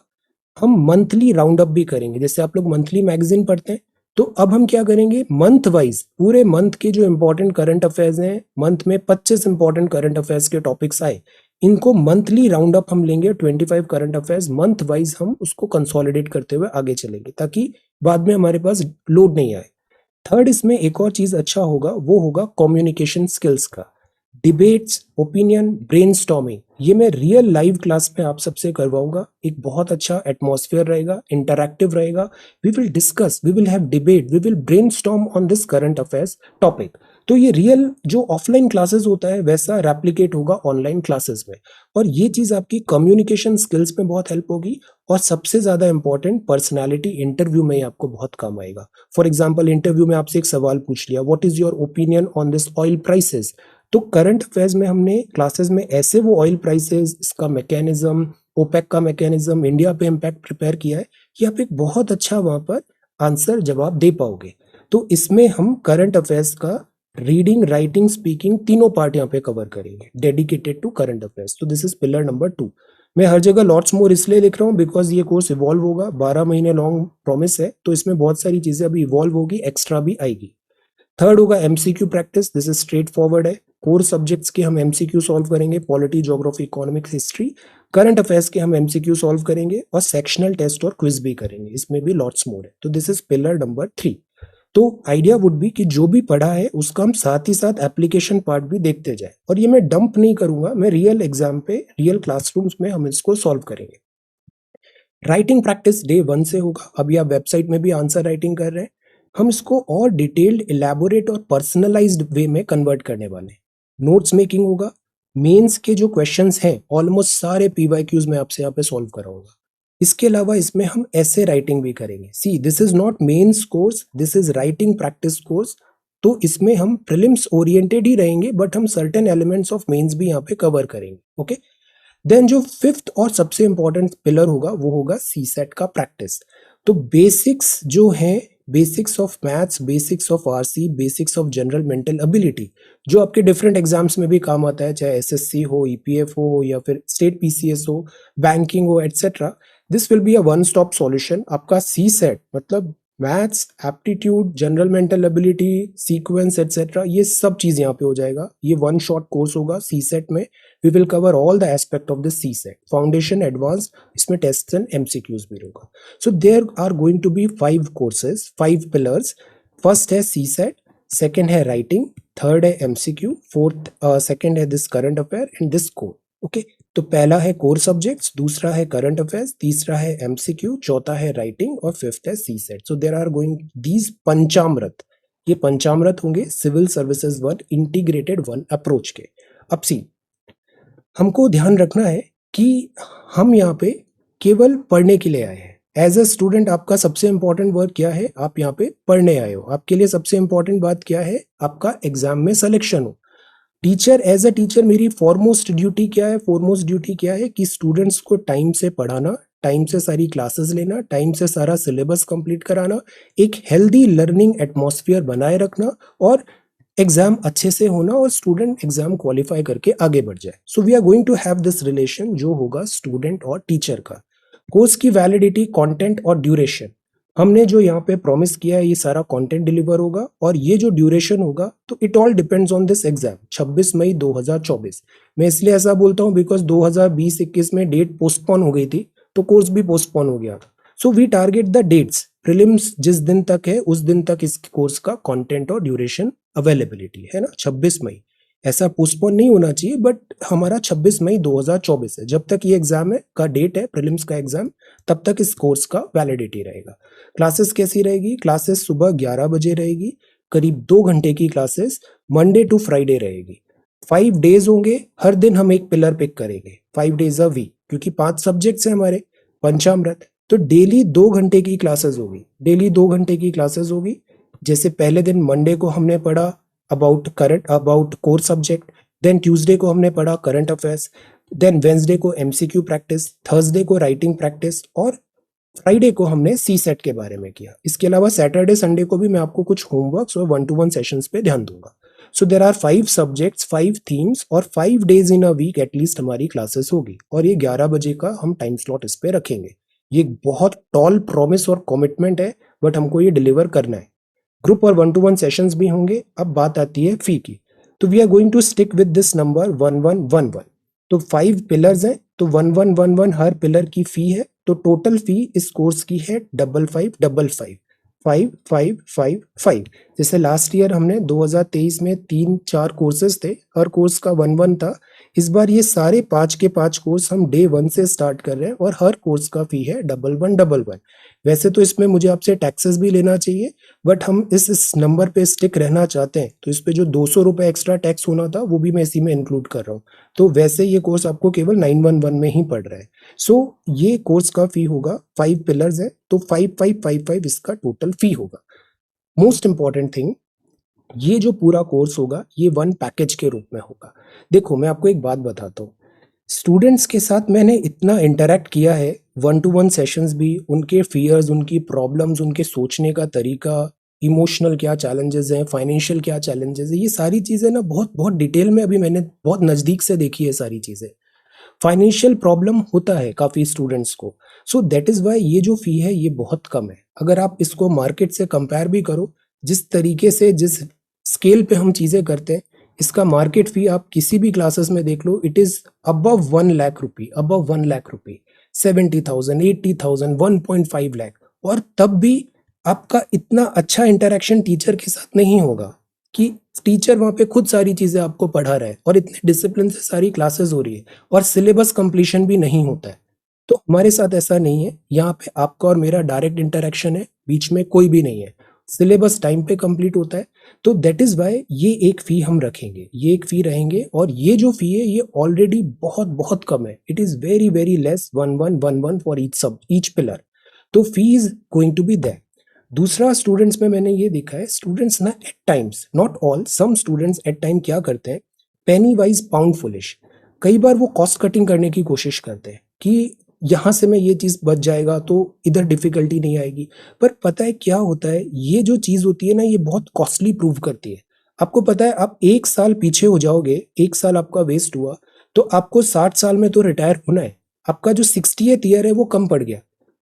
हम मंथली राउंड अप भी करेंगे, जैसे आप लोग मंथली मैगजीन पढ़ते हैं, तो अब हम क्या करेंगे, मंथ वाइज पूरे मंथ के जो इंपॉर्टेंट करंट अफेयर्स हैं, मंथ में 25 इंपॉर्टेंट करंट अफेयर्स के टॉपिक्स आए, इनको मंथली राउंड अप हम लेंगे। 25 करंट अफेयर्स मंथ वाइज हम उसको कंसोलिडेट करते हुए आगे चलेंगे ताकि बाद में हमारे पास लोड नहीं आए। थर्ड, इसमें एक और चीज अच्छा होगा, वो होगा कम्युनिकेशन स्किल्स का। डिबेट्स, ओपिनियन, ब्रेनस्टॉर्मिंग, ये मैं रियल लाइव क्लास में आप सबसे करवाऊंगा। एक बहुत अच्छा एटमॉस्फेयर रहेगा, इंटरैक्टिव रहेगा। We will discuss, we will have debate, we will brainstorm on this current affairs topic. तो ये रियल जो ऑफलाइन क्लासेस होता है वैसा रेप्लिकेट होगा ऑनलाइन क्लासेस में, और ये चीज आपकी कम्युनिकेशन स्किल्स में बहुत हेल्प होगी। और सबसे ज्यादा इंपॉर्टेंट, पर्सनालिटी इंटरव्यू में आपको बहुत काम आएगा। फॉर एग्जाम्पल, इंटरव्यू में आपसे एक सवाल पूछ लिया, what is your opinion on this oil prices, तो करंट अफेयर्स में हमने क्लासेस में ऐसे वो ऑयल प्राइसेस, इसका मैकेनिज्म, ओपेक का मैकेनिज्म, इंडिया पे इम्पैक्ट प्रिपेयर किया है कि आप एक बहुत अच्छा वहां पर आंसर जवाब दे पाओगे। तो इसमें हम करंट अफेयर्स का रीडिंग, राइटिंग, स्पीकिंग तीनों पार्ट यहाँ पे कवर करेंगे, डेडिकेटेड टू करंट अफेयर्स। तो दिस इज पिलर नंबर 2। मैं हर जगह लॉट्स मोर इसलिए लिख रहा हूँ बिकॉज ये कोर्स इवॉल्व होगा, 12 महीने लॉन्ग प्रॉमिस है, तो इसमें बहुत सारी चीजें अभी इवॉल्व होगी, एक्स्ट्रा भी आएगी। थर्ड होगा MCQ practice, this is straight forward है। कोर सब्जेक्ट्स के हम एमसीक्यू सॉल्व करेंगे, polity, geography, economics, history. Current affairs के हम एमसीक्यू सॉल्व करेंगे और सेक्शनल टेस्ट और क्विज भी करेंगे, इसमें भी लॉट्स मोर है। तो दिस इज पिलर नंबर 3। तो आइडिया वुड बी कि जो भी पढ़ा है उसका हम साथ ही साथ एप्लीकेशन पार्ट भी देखते जाए, और ये मैं डंप नहीं करूंगा, मैं रियल एग्जाम पे, रियल क्लासरूम्स में हम इसको सॉल्व करेंगे। राइटिंग प्रैक्टिस डे 1 से होगा। अभी आप वेबसाइट में भी आंसर राइटिंग कर रहे हैं, हम इसको और डिटेल्ड, इलेबोरेट और पर्सनलाइज्ड वे में कन्वर्ट करने वाले हैं। नोट्स मेकिंग होगा। मेंस के जो क्वेश्चंस हैं ऑलमोस्ट सारे पीवाईक्यूज में आपसे यहाँ पे सॉल्व कराऊंगा। इसके अलावा इसमें हम ऐसे राइटिंग भी करेंगे। See, this is not mains course, this is writing practice course. तो इसमें हम प्रीलिम्स ओरिएंटेड ही रहेंगे, बट हम सर्टेन एलिमेंट्स ऑफ मेंस भी यहाँ पे कवर करेंगे। ओके, देन जो फिफ्थ और सबसे इंपॉर्टेंट पिलर होगा वो होगा सीसेट का प्रैक्टिस। तो बेसिक्स जो है, basics of maths, basics of RC, basics of general mental ability, जो आपके डिफरेंट एग्जाम्स में भी काम आता है, चाहे एसएससी हो, ईपीएफ हो, या फिर स्टेट पीसीएस हो, बैंकिंग हो, etcetera. This will be a one stop solution. आपका सीसेट मतलब maths, aptitude, general mental ability, sequence etcetera, ये सब चीज यहाँ पे हो जाएगा। ये वन शॉट कोर्स होगा सी सेट में। We will cover all the aspect of the CSAT, foundation, advance, इसमें टेस्ट एंड एमसीक्यूज भी होगा। So there are going to be 5 courses, 5 pillars. First है सी सेट, सेकेंड है writing, third है MCQ, fourth second है this current affair and this core. Okay, तो पहला है कोर सब्जेक्ट्स, दूसरा है करंट अफेयर्स, तीसरा है एमसीक्यू, चौथा है राइटिंग और फिफ्थ है CSAT. So there are going these पंचामृत, ये पंचामृत होंगे civil services one integrated one approach के। अब सी, हमको ध्यान रखना है कि हम यहाँ पे केवल पढ़ने के लिए आए हैं। एज अ स्टूडेंट आपका सबसे इंपॉर्टेंट वर्क क्या है? आप यहाँ पे पढ़ने आए हो। आपके लिए सबसे इंपॉर्टेंट बात क्या है? आपका एग्जाम में सिलेक्शन हो। टीचर, एज अ टीचर मेरी फॉरमोस्ट ड्यूटी क्या है? फॉरमोस्ट ड्यूटी क्या है कि स्टूडेंट्स को टाइम से पढ़ाना, टाइम से सारी क्लासेस लेना, टाइम से सारा सिलेबस कंप्लीट कराना, एक हेल्दी लर्निंग एटमॉस्फेयर बनाए रखना और एग्जाम अच्छे से होना और स्टूडेंट एग्जाम क्वालिफाई करके आगे बढ़ जाए। So we are going to have this relation जो होगा स्टूडेंट और टीचर का। कोर्स की वैलिडिटी, कंटेंट और ड्यूरेशन, हमने जो यहाँ पे प्रॉमिस किया है ये सारा कंटेंट डिलीवर होगा और ये जो ड्यूरेशन होगा तो it all depends on this exam 26 मई 2024। मैं इसलिए ऐसा बोलता हूँ बिकॉज 2020-21 में डेट पोस्टपोन हो गई थी तो कोर्स भी पोस्टपोन हो गया था। So we target the dates, prelims जिस दिन तक है उस दिन तक इस कोर्स का कंटेंट और ड्यूरेशन अवेलेबिलिटी है ना, 26 मई। ऐसा पोस्टपोन नहीं होना चाहिए बट हमारा 26 मई 2024 है। जब तक ये एग्जाम है का डेट है प्रीलिम्स का एग्जाम, तब तक इस कोर्स का वैलिडिटी रहेगा। क्लासेस कैसी रहेगी? क्लासेस सुबह 11 बजे रहेगी, करीब 2 घंटे की क्लासेस, मंडे टू फ्राइडे रहेगी। 5 डेज होंगे, हर दिन हम एक पिलर पिक करेंगे, 5 डेज अ वीक, क्योंकि 5 सब्जेक्ट्स हैं हमारे पंचामृत। तो डेली 2 घंटे की क्लासेस होगी, डेली 2 घंटे की क्लासेस होगी। जैसे पहले दिन मंडे को हमने पढ़ा about core subject, then Tuesday को हमने पढ़ा करंट अफेयर्स, देन वेंसडे को एमसीक्यू प्रैक्टिस, थर्सडे को राइटिंग प्रैक्टिस और फ्राइडे को हमने सी सेट के बारे में किया। इसके अलावा सैटरडे संडे को भी मैं आपको कुछ होमवर्क्स और 1-to-1 सेशंस पे ध्यान दूंगा। So there are 5 subjects, 5 themes और 5 days in a week at least हमारी क्लासेस होगी और ये 11 बजे का हम टाइम स्लॉट इस पे रखेंगे। ये बहुत टॉल प्रॉमिस और कमिटमेंट है बट हमको ये डिलीवर करना है। ग्रुप और 1-to-1 सेशंस भी होंगे। अब बात आती है फी की, तो we are going to stick with this number 1111। तो 5 पिलर्स हैं तो 1111 हर पिलर की फी है। तो टोटल फी इस कोर्स की है 5555 5555। जैसे लास्ट ईयर हमने 2023 में 3-4 कोर्सेज थे, हर कोर्स का 1-1 था। इस बार ये सारे 5 के 5 कोर्स हम डे 1 से स्टार्ट कर रहे हैं और हर कोर्स का फी है 1111। वैसे तो इसमें मुझे आपसे टैक्सेस भी लेना चाहिए बट हम इस नंबर पे स्टिक रहना चाहते हैं, तो इस पे जो 200 रुपए एक्स्ट्रा टैक्स होना था वो भी मैं इसी में इंक्लूड कर रहा हूँ। तो वैसे ये कोर्स आपको केवल 911 में ही पड़ रहा है। सो ये कोर्स का फी होगा, 5 पिलर्स है तो 5555 इसका टोटल फी होगा। मोस्ट इंपॉर्टेंट थिंग, ये जो पूरा कोर्स होगा ये वन पैकेज के रूप में होगा। देखो मैं आपको एक बात बताता हूँ, स्टूडेंट्स के साथ मैंने इतना इंटरेक्ट किया है, 1-to-1 सेशंस भी, उनके फियर्स, उनकी प्रॉब्लम्स, उनके सोचने का तरीका, इमोशनल क्या चैलेंजेस हैं, फाइनेंशियल क्या चैलेंजेस हैं, ये सारी चीज़ें ना बहुत बहुत डिटेल में अभी मैंने बहुत नज़दीक से देखी है सारी चीज़ें। फाइनेंशियल प्रॉब्लम होता है काफ़ी स्टूडेंट्स को, सो दैट इज़ वाई ये जो फ़ी है ये बहुत कम है। अगर आप इसको मार्केट से कंपेयर भी करो, जिस तरीके से जिस स्केल पे हम चीज़ें करते हैं, इसका मार्केट फी आप किसी भी क्लासेस में देख लो, it is above 1 lakh rupee, above 1 lakh rupee, 70,000, 80,000, 1.5 lakh. और तब भी आपका इतना अच्छा इंटरेक्शन टीचर के साथ नहीं होगा कि टीचर वहाँ पे खुद सारी चीज़ें आपको पढ़ा रहा है और इतने डिसिप्लिन से सारी क्लासेस हो रही है और सिलेबस कंप्लीशन भी नहीं होता है। तो हमारे साथ ऐसा नहीं है, यहाँ पे आपका और मेरा डायरेक्ट इंटरेक्शन है, बीच में कोई भी नहीं है, सिलेबस टाइम पे कंप्लीट होता है। तो दैट इज़ वाई ये एक फ़ी हम रखेंगे, ये एक फ़ी रहेंगे और ये जो फ़ी है ये ऑलरेडी बहुत बहुत कम है। It is very very less, 1111 for each pillar. तो fee is going to be there. दूसरा, स्टूडेंट्स में मैंने ये देखा है, स्टूडेंट्स ना at times, not all, some students at time क्या करते हैं, पेनी वाइज पाउंड फुलिश। कई बार वो कॉस्ट कटिंग करने की कोशिश करते हैं कि यहाँ से मैं ये चीज़ बच जाएगा तो इधर डिफिकल्टी नहीं आएगी। पर पता है क्या होता है, ये जो चीज़ होती है ना ये बहुत कॉस्टली प्रूव करती है। आपको पता है आप 1 साल पीछे हो जाओगे, 1 साल आपका वेस्ट हुआ तो आपको 60 साल में तो रिटायर होना है, आपका जो 60th ईयर है वो कम पड़ गया।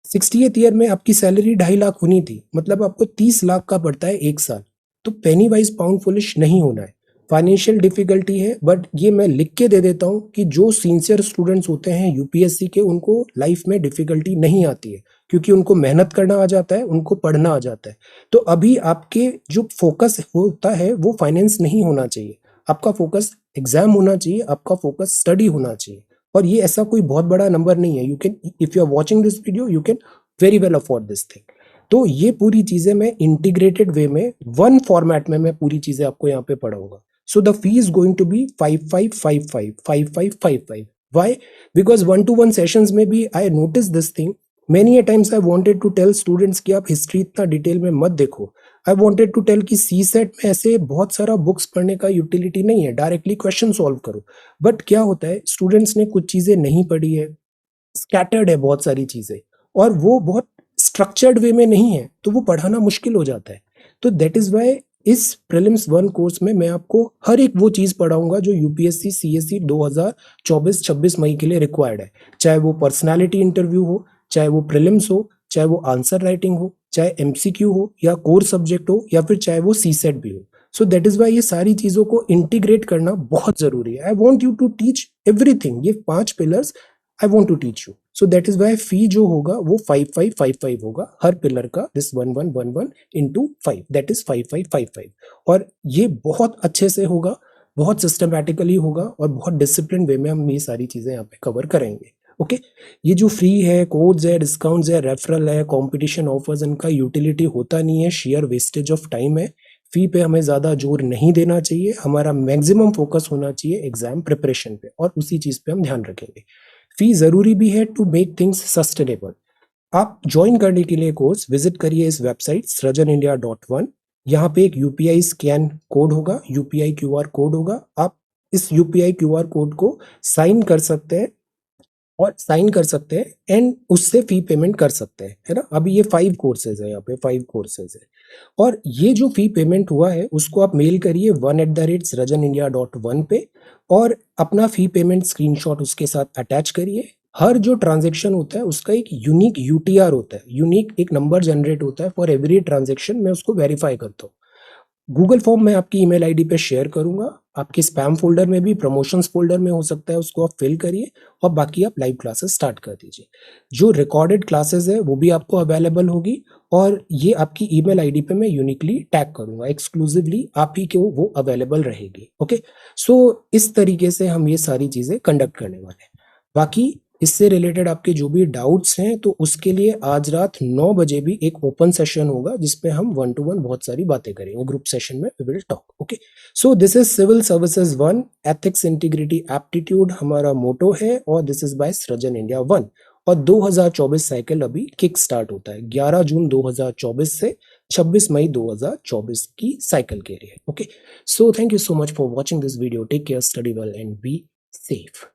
60th ईयर में आपकी सैलरी 2.5 लाख होनी थी, मतलब आपको 30 लाख का पड़ता है एक साल। तो पेनी वाइज पाउंड फुलिश नहीं होना है। फाइनेंशियल डिफिकल्टी है, बट ये मैं लिख के दे देता हूँ कि जो सिंसियर स्टूडेंट्स होते हैं यूपीएससी के, उनको लाइफ में डिफिकल्टी नहीं आती है, क्योंकि उनको मेहनत करना आ जाता है, उनको पढ़ना आ जाता है। तो अभी आपके जो फोकस होता है वो फाइनेंस नहीं होना चाहिए, आपका फोकस एग्जाम होना चाहिए, आपका फोकस स्टडी होना चाहिए। और ये ऐसा कोई बहुत बड़ा नंबर नहीं है। You can, if you are watching this video, you can very well afford this thing. तो ये पूरी चीजें मैं इंटीग्रेटेड वे में वन फॉर्मेट में मैं पूरी चीजें आपको यहाँ पे पढ़ाऊंगा। So the fee is going to be 5555 why? Because 1-to-1 sessions में भी I notice this thing many a times. I wanted to tell students कि आप हिस्ट्री इतना डिटेल में मत देखो। आई वांटेड टू टेल कि सी सेट में ऐसे बहुत सारा बुक्स पढ़ने का यूटिलिटी नहीं है, डायरेक्टली क्वेश्चन सॉल्व करो। बट क्या होता है, स्टूडेंट्स ने कुछ चीजें नहीं पढ़ी है, स्कैटर्ड है बहुत सारी चीजें, और वो बहुत स्ट्रक्चर्ड वे में नहीं है, तो वो पढ़ाना मुश्किल हो जाता है। तो दैट इज वाई इस प्रीलिम्स 1 कोर्स में मैं आपको हर एक वो चीज पढ़ाऊंगा जो यूपीएससी सीएससी 2024-26 मई के लिए रिक्वायर्ड है। चाहे वो पर्सनालिटी इंटरव्यू हो, चाहे वो प्रीलिम्स हो, चाहे वो आंसर राइटिंग हो, चाहे एमसीक्यू हो, या कोर सब्जेक्ट हो, या फिर चाहे वो सी सेट भी हो। सो दैट इज वाई ये सारी चीजों को इंटीग्रेट करना बहुत जरूरी है। I want you to teach everything. ये 5 pillars I want to teach you. So that is why fee जो होगा वो 5555 होगा हर पिलर का। This 1111 into 5, that is 5555। और ये बहुत अच्छे से होगा, बहुत सिस्टमैटिकली होगा, और बहुत डिसिप्लिन वे में हम ये सारी चीजें यहाँ पे कवर करेंगे। ओके ये जो फ्री है, कोड्स है, डिस्काउंट्स है, रेफरल है, कंपटीशन ऑफर्स, इनका यूटिलिटी होता नहीं है, शेयर वेस्टेज ऑफ टाइम है। फी पे हमें ज्यादा जोर नहीं देना चाहिए, हमारा मैक्सिमम फोकस होना चाहिए एग्जाम प्रिपरेशन पे, और उसी चीज पे हम ध्यान रखेंगे। फी जरूरी भी है टू मेक थिंग्स सस्टेनेबल। आप ज्वाइन करने के लिए कोर्स विजिट करिए इस वेबसाइट srajanindia.1। यहाँ पे एक यूपीआई स्कैन कोड होगा, यूपीआई क्यूआर कोड होगा। आप इस यूपीआई क्यूआर कोड को साइन कर सकते हैं, और साइन कर सकते हैं एंड उससे फी पेमेंट कर सकते हैं, है ना। अभी ये 5 कोर्सेज है, यहाँ पे 5 कोर्सेज है। और ये जो फी पेमेंट हुआ है उसको आप मेल करिए 1@srajanindia.1 पे, और अपना फी पेमेंट स्क्रीनशॉट उसके साथ अटैच करिए। हर जो ट्रांजेक्शन होता है उसका एक यूनिक यूटीआर होता है, यूनिक एक नंबर जनरेट होता है फॉर एवरी ट्रांजेक्शन। मैं उसको वेरीफाई करता हूँ। गूगल फॉर्म मैं आपकी ईमेल आईडी पे शेयर करूंगा, आपके स्पैम फोल्डर में भी, प्रमोशंस फोल्डर में हो सकता है, उसको आप फिल करिए, और बाकी आप लाइव क्लासेस स्टार्ट कर दीजिए। जो रिकॉर्डेड क्लासेस है वो भी आपको अवेलेबल होगी, और ये आपकी ईमेल आईडी पे मैं यूनिकली टैग करूंगा, एक्सक्लूसिवली आप ही को वो अवेलेबल रहेगी। ओके सो इस तरीके से हम ये सारी चीजें कंडक्ट करने वाले हैं। बाकी इससे रिलेटेड आपके जो भी डाउट्स हैं, तो उसके लिए आज रात 9 बजे भी एक ओपन सेशन होगा, जिसपे हम 1-to-1 बहुत सारी बातें करेंगे। ग्रुप सेशन में we will talk. Okay so this is civil services 1 ethics integrity aptitude हमारा मोटो है, और this is by Srijan India 1। और 2024 साइकिल अभी किक स्टार्ट होता है 11 जून 2024 से 26 मई 2024 की साइकिल के लिए। Okay so thank you so much for watching this video. Take care, study well and be safe.